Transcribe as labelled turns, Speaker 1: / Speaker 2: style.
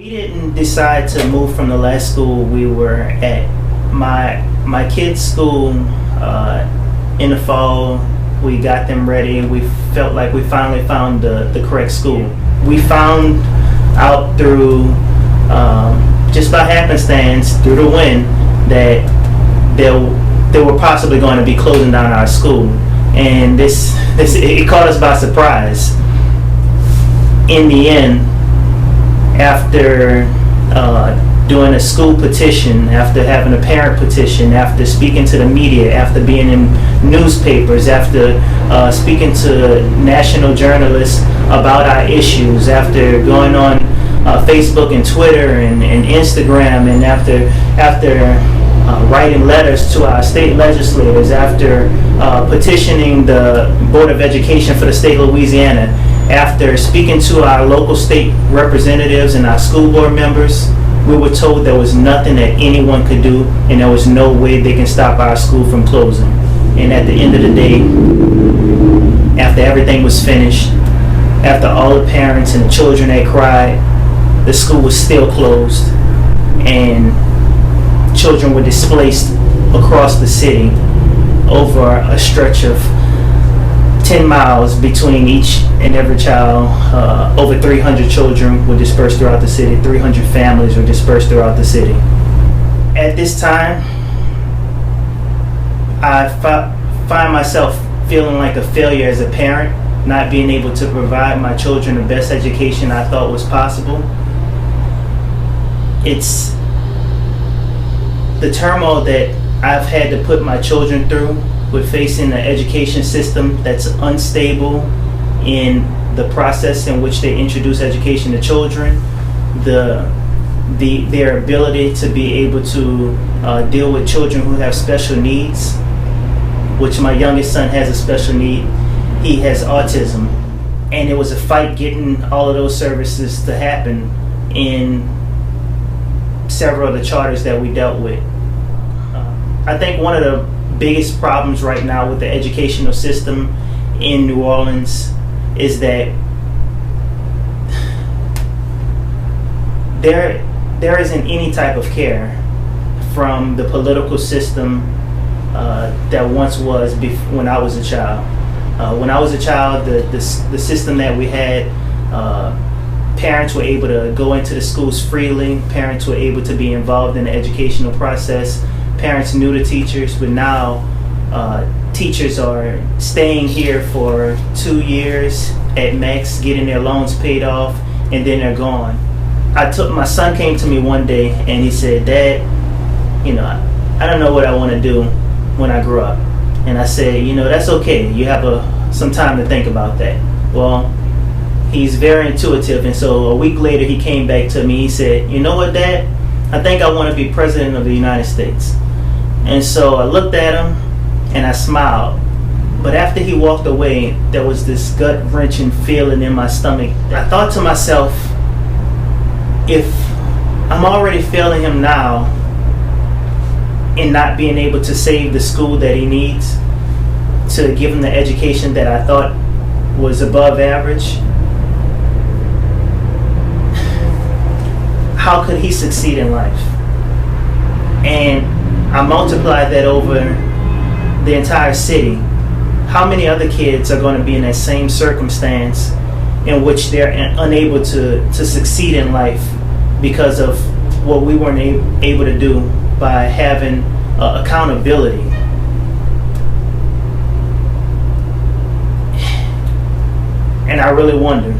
Speaker 1: We didn't decide to move from the last school we were at. My kids' school, in the fall, we got them ready. We felt like we finally found the correct school. We found out through, just by happenstance, through the wind, that they were possibly going to be closing down our school. And it caught us by surprise. In the end, after doing a school petition, after having a parent petition, after speaking to the media, after being in newspapers, after speaking to national journalists about our issues, after going on Facebook and Twitter and Instagram, and after writing letters to our state legislators, after petitioning the Board of Education for the state of Louisiana, after speaking to our local state representatives and our school board members, we were told there was nothing that anyone could do, and there was no way they can stop our school from closing. And at the end of the day, after everything was finished, after all the parents and the children had cried, the school was still closed, and children were displaced across the city over a stretch of 10 miles between each and every child. Over 300 children were dispersed throughout the city. 300 families were dispersed throughout the city. At this time, I find myself feeling like a failure as a parent, not being able to provide my children the best education I thought was possible. It's the turmoil that I've had to put my children through with facing an education system that's unstable in the process in which they introduce education to children, their ability to be able to deal with children who have special needs, which my youngest son has a special need. He has autism, and it was a fight getting all of those services to happen in several of the charters that we dealt with. I think one of the biggest problems right now with the educational system in New Orleans is that there isn't any type of care from the political system that once was when I was a child. When I was a child, the system that we had, parents were able to go into the schools freely. Parents were able to be involved in the educational process. Parents knew the teachers, but now teachers are staying here for 2 years at max, getting their loans paid off, and then they're gone. My son came to me one day and he said, "Dad, I don't know what I want to do when I grow up." And I said, "That's okay. You have some time to think about that." Well, he's very intuitive, and so a week later he came back to me. He said, "You know what, Dad? I think I want to be president of the United States." And so I looked at him and I smiled. But after he walked away, there was this gut-wrenching feeling in my stomach. I thought to myself, if I'm already failing him now in not being able to save the school that he needs, to give him the education that I thought was above average, how could he succeed in life? And I multiplied that over the entire city. How many other kids are going to be in that same circumstance in which they're unable to succeed in life because of what we weren't able to do by having accountability? And I really wonder,